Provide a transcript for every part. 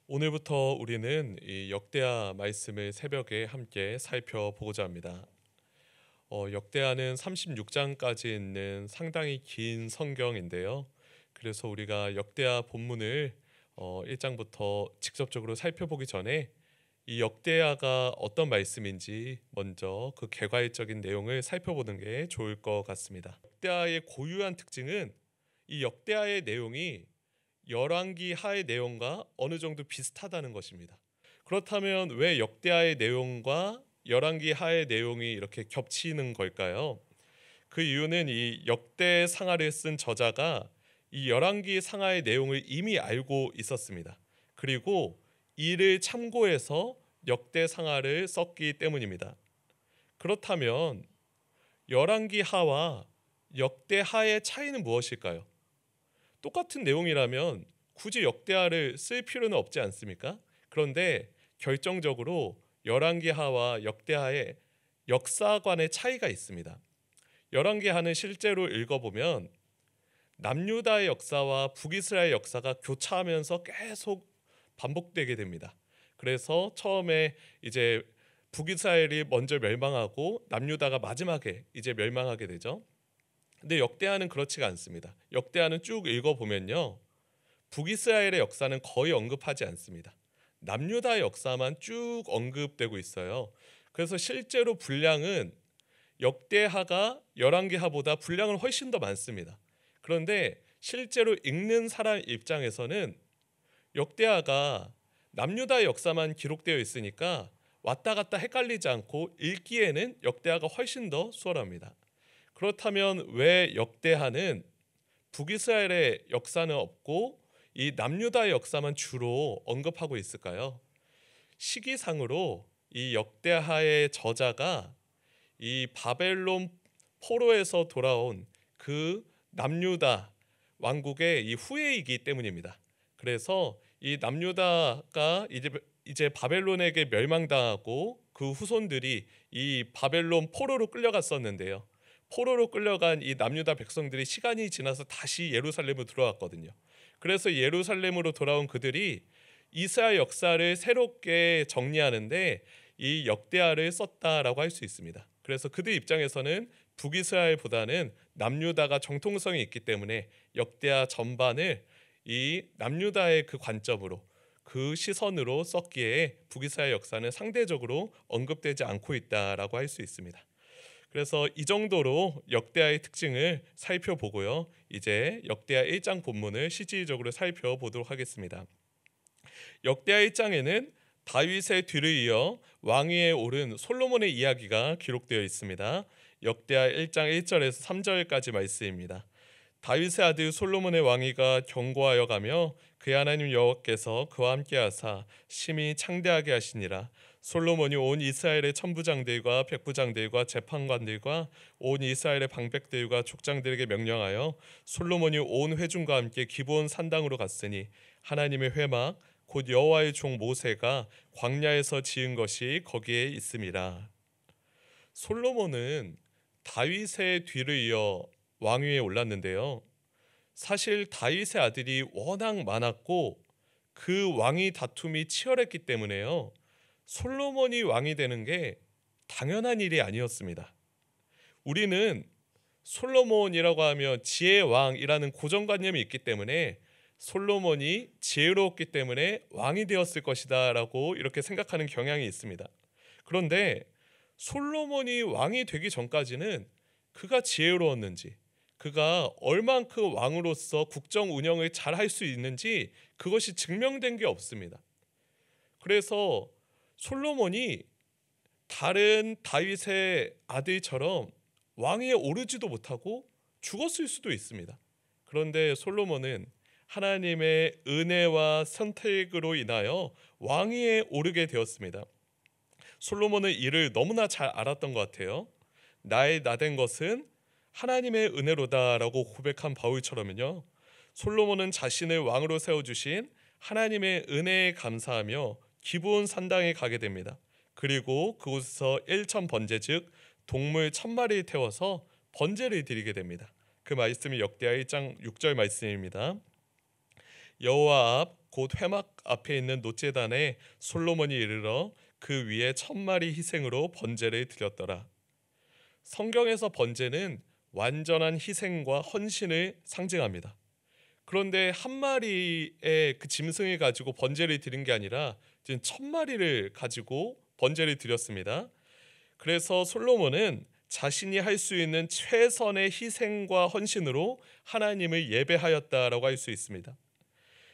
오늘부터 우리는 이 역대하 말씀을 새벽에 함께 살펴보고자 합니다. 역대하는 36장까지 있는 상당히 긴 성경인데요. 그래서 우리가 역대하 본문을 1장부터 직접적으로 살펴보기 전에 이 역대하가 어떤 말씀인지 먼저 그 개괄적인 내용을 살펴보는 게 좋을 것 같습니다. 역대하의 고유한 특징은 이 역대하의 내용이 열왕기 하의 내용과 어느 정도 비슷하다는 것입니다. 그렇다면 왜 역대하의 내용과 열왕기 하의 내용이 이렇게 겹치는 걸까요? 그 이유는 이 역대 상하를 쓴 저자가 이 열왕기 상하의 내용을 이미 알고 있었습니다. 그리고 이를 참고해서 역대 상하를 썼기 때문입니다. 그렇다면 열왕기 하와 역대 하의 차이는 무엇일까요? 똑같은 내용이라면 굳이 역대하를 쓸 필요는 없지 않습니까? 그런데 결정적으로 열왕기하와 역대하의 역사관의 차이가 있습니다. 열왕기하는 실제로 읽어보면 남유다의 역사와 북이스라엘 역사가 교차하면서 계속 반복되게 됩니다. 그래서 처음에 이제 북이스라엘이 먼저 멸망하고 남유다가 마지막에 이제 멸망하게 되죠. 근데 역대하는 그렇지가 않습니다. 역대하는 쭉 읽어보면요, 북이스라엘의 역사는 거의 언급하지 않습니다. 남유다의 역사만 쭉 언급되고 있어요. 그래서 실제로 분량은 역대하가 열왕기하보다 분량은 훨씬 더 많습니다. 그런데 실제로 읽는 사람 입장에서는 역대하가 남유다의 역사만 기록되어 있으니까 왔다 갔다 헷갈리지 않고 읽기에는 역대하가 훨씬 더 수월합니다. 그렇다면 왜 역대하는 북이스라엘의 역사는 없고 이 남유다의 역사만 주로 언급하고 있을까요? 시기상으로 이 역대하의 저자가 이 바벨론 포로에서 돌아온 그 남유다 왕국의 이 후예이기 때문입니다. 그래서 이 남유다가 이제 바벨론에게 멸망당하고 그 후손들이 이 바벨론 포로로 끌려갔었는데요. 포로로 끌려간 이 남유다 백성들이 시간이 지나서 다시 예루살렘으로 들어왔거든요. 그래서 예루살렘으로 돌아온 그들이 이스라엘 역사를 새롭게 정리하는데 이 역대하를 썼다라고 할 수 있습니다. 그래서 그들 입장에서는 북이스라엘보다는 남유다가 정통성이 있기 때문에 역대하 전반을 이 남유다의 그 관점으로 그 시선으로 썼기에 북이스라엘 역사는 상대적으로 언급되지 않고 있다라고 할 수 있습니다. 그래서 이 정도로 역대하의 특징을 살펴보고요. 이제 역대하 1장 본문을 실질적으로 살펴보도록 하겠습니다. 역대하 1장에는 다윗의 뒤를 이어 왕위에 오른 솔로몬의 이야기가 기록되어 있습니다. 역대하 1장 1절에서 3절까지 말씀입니다. 다윗의 아들 솔로몬의 왕위가 견고하여 가며 그의 하나님 여호와께서 그와 함께하사 심히 창대하게 하시니라. 솔로몬이 온 이스라엘의 천부장들과 백부장들과 재판관들과 온 이스라엘의 방백들과 족장들에게 명령하여 솔로몬이 온 회중과 함께 기브온 산당으로 갔으니 하나님의 회막 곧 여호와의 종 모세가 광야에서 지은 것이 거기에 있음이라. 솔로몬은 다윗의 뒤를 이어 왕위에 올랐는데요. 사실 다윗의 아들이 워낙 많았고 그 왕위 다툼이 치열했기 때문에요. 솔로몬이 왕이 되는 게 당연한 일이 아니었습니다. 우리는 솔로몬이라고 하면 지혜의 왕이라는 고정관념이 있기 때문에 솔로몬이 지혜로웠기 때문에 왕이 되었을 것이다 라고 이렇게 생각하는 경향이 있습니다. 그런데 솔로몬이 왕이 되기 전까지는 그가 지혜로웠는지, 그가 얼만큼 왕으로서 국정 운영을 잘 할 수 있는지 그것이 증명된 게 없습니다. 그래서 솔로몬이 다른 다윗의 아들처럼 왕위에 오르지도 못하고 죽었을 수도 있습니다. 그런데 솔로몬은 하나님의 은혜와 선택으로 인하여 왕위에 오르게 되었습니다. 솔로몬은 이를 너무나 잘 알았던 것 같아요. 나의 나된 것은 하나님의 은혜로다라고 고백한 바울처럼요. 솔로몬은 자신을 왕으로 세워주신 하나님의 은혜에 감사하며 기브온 산당에 가게 됩니다. 그리고 그곳에서 일천 번제 즉 동물 1000마리를 태워서 번제를 드리게 됩니다. 그 말씀이 역대하 1장 6절 말씀입니다. 여호와 앞 곧 회막 앞에 있는 놋제단에 솔로몬이 이르러 그 위에 1000마리 희생으로 번제를 드렸더라. 성경에서 번제는 완전한 희생과 헌신을 상징합니다. 그런데 한 마리의 그 짐승을 가지고 번제를 드린 게 아니라 지금 1000마리를 가지고 번제를 드렸습니다. 그래서 솔로몬은 자신이 할 수 있는 최선의 희생과 헌신으로 하나님을 예배하였다라고 할 수 있습니다.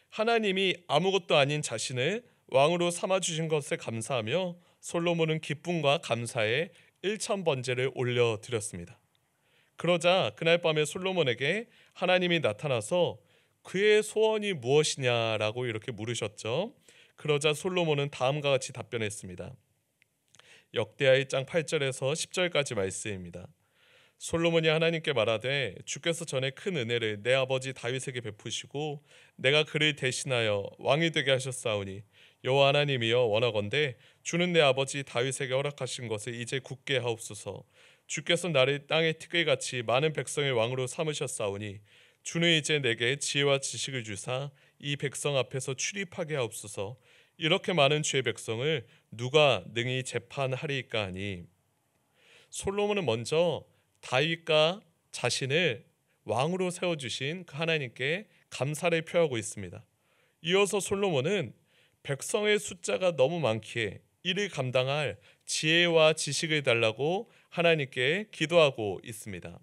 하나님이 아무것도 아닌 자신을 왕으로 삼아 주신 것에 감사하며 솔로몬은 기쁨과 감사에 1000번제를 올려드렸습니다. 그러자 그날 밤에 솔로몬에게 하나님이 나타나서 그의 소원이 무엇이냐라고 이렇게 물으셨죠. 그러자 솔로몬은 다음과 같이 답변했습니다. 역대하 1장 8절에서 10절까지 말씀입니다. 솔로몬이 하나님께 말하되 주께서 전에 큰 은혜를 내 아버지 다윗에게 베푸시고 내가 그를 대신하여 왕이 되게 하셨사오니 여호와 하나님이여 원하건대 주는 내 아버지 다윗에게 허락하신 것을 이제 굳게 하옵소서. 주께서 나를 땅의 티끌같이 많은 백성의 왕으로 삼으셨사오니 주는 이제 내게 지혜와 지식을 주사 이 백성 앞에서 출입하게 하옵소서. 이렇게 많은 주의 백성을 누가 능히 재판하리이까 하니. 솔로몬은 먼저 다윗과 자신을 왕으로 세워주신 그 하나님께 감사를 표하고 있습니다. 이어서 솔로몬은 백성의 숫자가 너무 많기에 이를 감당할 지혜와 지식을 달라고 하나님께 기도하고 있습니다.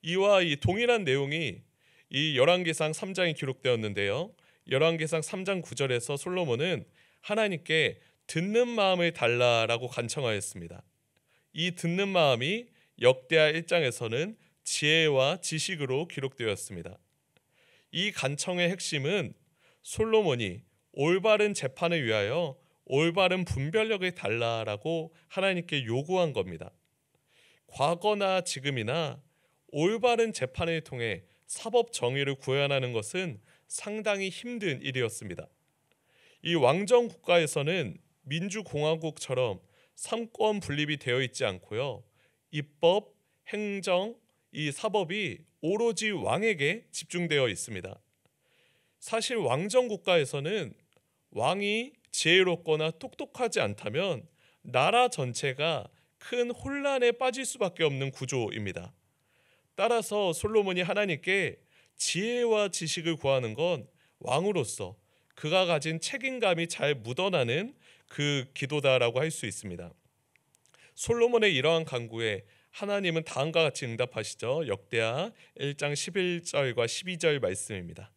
이와 이 동일한 내용이 이 열왕기상 3장에 기록되었는데요. 열왕기상 3장 9절에서 솔로몬은 하나님께 듣는 마음을 달라라고 간청하였습니다. 이 듣는 마음이 역대하 1장에서는 지혜와 지식으로 기록되었습니다. 이 간청의 핵심은 솔로몬이 올바른 재판을 위하여 올바른 분별력을 달라라고 하나님께 요구한 겁니다. 과거나 지금이나 올바른 재판을 통해 사법 정의를 구현하는 것은 상당히 힘든 일이었습니다. 이 왕정 국가에서는 민주공화국처럼 삼권 분립이 되어 있지 않고요. 입법, 행정, 이 사법이 오로지 왕에게 집중되어 있습니다. 사실 왕정 국가에서는 왕이 지혜롭거나 똑똑하지 않다면 나라 전체가 큰 혼란에 빠질 수밖에 없는 구조입니다. 따라서 솔로몬이 하나님께 지혜와 지식을 구하는 건 왕으로서 그가 가진 책임감이 잘 묻어나는 그 기도다라고 할 수 있습니다. 솔로몬의 이러한 간구에 하나님은 다음과 같이 응답하시죠. 역대하 1장 11절과 12절 말씀입니다.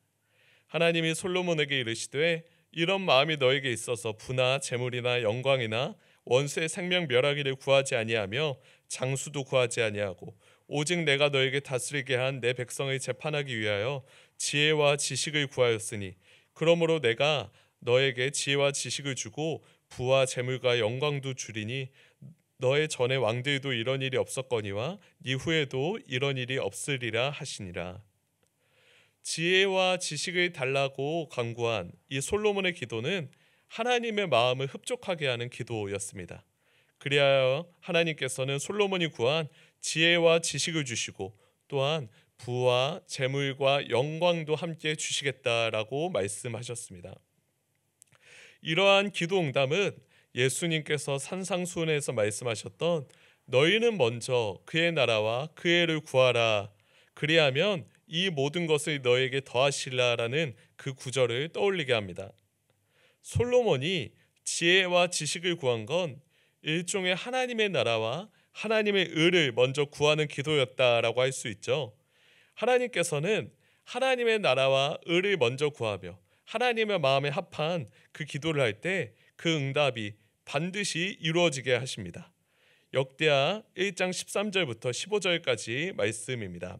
하나님이 솔로몬에게 이르시되 이런 마음이 너에게 있어서 부나 재물이나 영광이나 원수의 생명 멸하기를 구하지 아니하며 장수도 구하지 아니하고 오직 내가 너에게 다스리게 한 내 백성을 재판하기 위하여 지혜와 지식을 구하였으니 그러므로 내가 너에게 지혜와 지식을 주고 부와 재물과 영광도 주리니 너의 전에 왕들도 이런 일이 없었거니와 네 후에도 이런 일이 없으리라 하시니라. 지혜와 지식을 달라고 간구한 이 솔로몬의 기도는 하나님의 마음을 흡족하게 하는 기도였습니다. 그리하여 하나님께서는 솔로몬이 구한 지혜와 지식을 주시고 또한 부와 재물과 영광도 함께 주시겠다라고 말씀하셨습니다. 이러한 기도 응답은 예수님께서 산상수훈에서 말씀하셨던 너희는 먼저 그의 나라와 그의 의를 구하라 그리하면 이 모든 것을 너에게 더하시리라라는 그 구절을 떠올리게 합니다. 솔로몬이 지혜와 지식을 구한 건 일종의 하나님의 나라와 하나님의 의를 먼저 구하는 기도였다라고 할 수 있죠. 하나님께서는 하나님의 나라와 의를 먼저 구하며 하나님의 마음에 합한 그 기도를 할 때 그 응답이 반드시 이루어지게 하십니다. 역대하 1장 13절부터 15절까지 말씀입니다.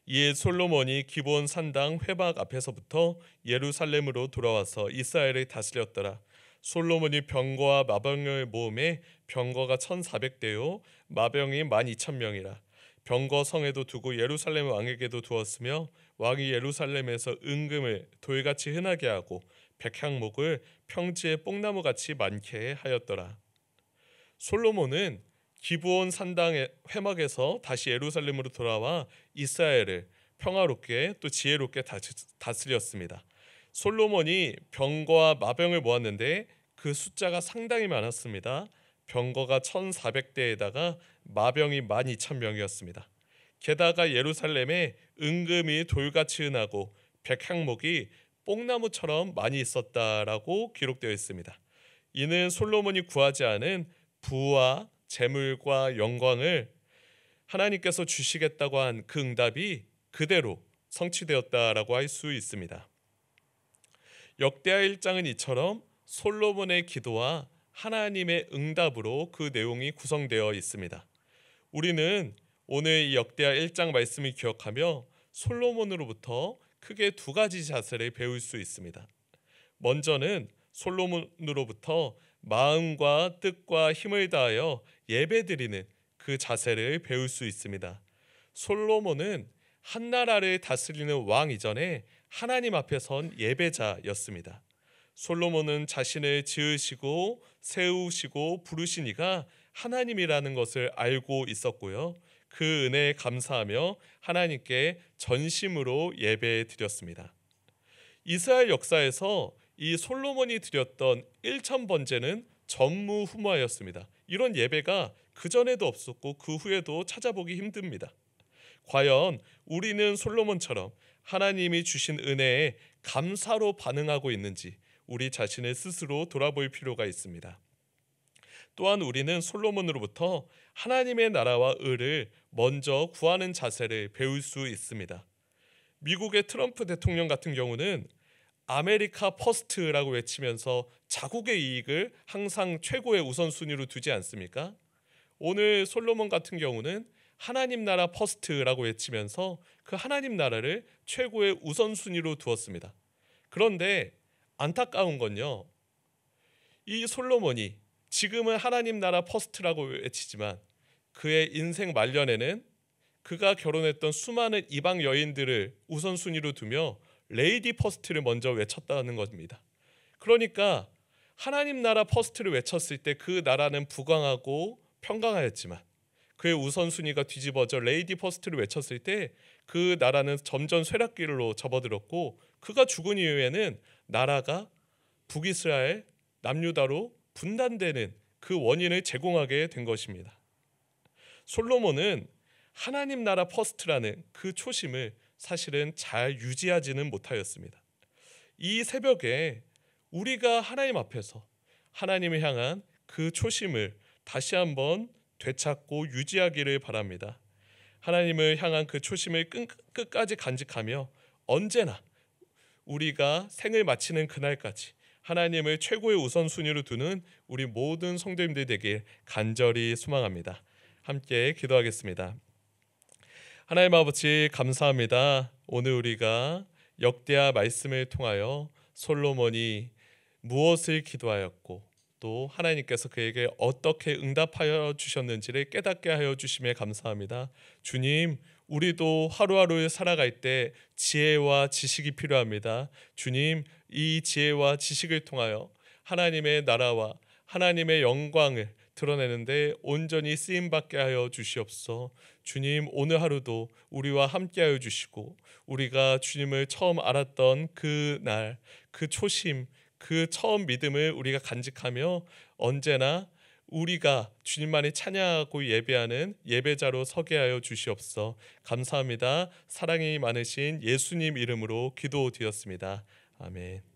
이에 솔로몬이 기브온 산당 회막 앞에서부터 예루살렘으로 돌아와서 이스라엘을 다스렸더라. 솔로몬이 병거와 마병을 모음에 병거가 1400대요 마병이 12000명이라. 병거 성에도 두고 예루살렘 왕에게도 두었으며 왕이 예루살렘에서 은금을 돌같이 흔하게 하고 백향목을 평지에 뽕나무같이 많게 하였더라. 솔로몬은 기브온 산당의 회막에서 다시 예루살렘으로 돌아와 이스라엘을 평화롭게 또 지혜롭게 다스렸습니다. 솔로몬이 병거와 마병을 모았는데 그 숫자가 상당히 많았습니다. 병거가 1,400대에다가 마병이 12,000명이었습니다. 게다가 예루살렘에 은금이 돌같이 흔하고 백향목이 뽕나무처럼 많이 있었다라고 기록되어 있습니다. 이는 솔로몬이 구하지 않은 부와 재물과 영광을 하나님께서 주시겠다고 한 그 응답이 그대로 성취되었다라고 할 수 있습니다. 역대하 1장은 이처럼 솔로몬의 기도와 하나님의 응답으로 그 내용이 구성되어 있습니다. 우리는 오늘 이 역대하 1장 말씀을 기억하며 솔로몬으로부터 크게 두 가지 자세를 배울 수 있습니다. 먼저는 솔로몬으로부터 마음과 뜻과 힘을 다하여 예배드리는 그 자세를 배울 수 있습니다. 솔로몬은 한 나라를 다스리는 왕 이전에 하나님 앞에 선 예배자였습니다. 솔로몬은 자신을 지으시고 세우시고 부르신 이가 하나님이라는 것을 알고 있었고요. 그 은혜에 감사하며 하나님께 전심으로 예배 드렸습니다. 이스라엘 역사에서 이 솔로몬이 드렸던 1,000번제는 전무후무하였습니다. 이런 예배가 그전에도 없었고 그 후에도 찾아보기 힘듭니다. 과연 우리는 솔로몬처럼 하나님이 주신 은혜에 감사로 반응하고 있는지 우리 자신을 스스로 돌아볼 필요가 있습니다. 또한 우리는 솔로몬으로부터 하나님의 나라와 의를 먼저 구하는 자세를 배울 수 있습니다. 미국의 트럼프 대통령 같은 경우는 아메리카 퍼스트라고 외치면서 자국의 이익을 항상 최고의 우선순위로 두지 않습니까? 오늘 솔로몬 같은 경우는 하나님 나라 퍼스트라고 외치면서 그 하나님 나라를 최고의 우선순위로 두었습니다. 그런데 안타까운 건요, 이 솔로몬이 지금은 하나님 나라 퍼스트라고 외치지만 그의 인생 말년에는 그가 결혼했던 수많은 이방 여인들을 우선순위로 두며 레이디 퍼스트를 먼저 외쳤다는 겁니다. 그러니까 하나님 나라 퍼스트를 외쳤을 때 그 나라는 부강하고 평강하였지만 그의 우선순위가 뒤집어져 레이디 퍼스트를 외쳤을 때 그 나라는 점점 쇠락길로 접어들었고 그가 죽은 이후에는 나라가 북이스라엘, 남유다로 분단되는 그 원인을 제공하게 된 것입니다. 솔로몬은 하나님 나라 퍼스트라는 그 초심을 사실은 잘 유지하지는 못하였습니다. 이 새벽에 우리가 하나님 앞에서 하나님을 향한 그 초심을 다시 한번 되찾고 유지하기를 바랍니다. 하나님을 향한 그 초심을 끝까지 간직하며 언제나 우리가 생을 마치는 그날까지 하나님을 최고의 우선순위로 두는 우리 모든 성도님들 되길 간절히 소망합니다. 함께 기도하겠습니다. 하나님 아버지 감사합니다. 오늘 우리가 역대하 말씀을 통하여 솔로몬이 무엇을 기도하였고 또 하나님께서 그에게 어떻게 응답하여 주셨는지를 깨닫게 하여 주심에 감사합니다. 주님, 우리도 하루하루 살아갈 때 지혜와 지식이 필요합니다. 주님, 이 지혜와 지식을 통하여 하나님의 나라와 하나님의 영광을 드러내는데 온전히 쓰임받게 하여 주시옵소서. 주님, 오늘 하루도 우리와 함께하여 주시고 우리가 주님을 처음 알았던 그 날, 그 초심, 그 처음 믿음을 우리가 간직하며 언제나 우리가 주님만이 찬양하고 예배하는 예배자로 서게 하여 주시옵소서. 감사합니다. 사랑이 많으신 예수님 이름으로 기도드렸습니다. 아멘.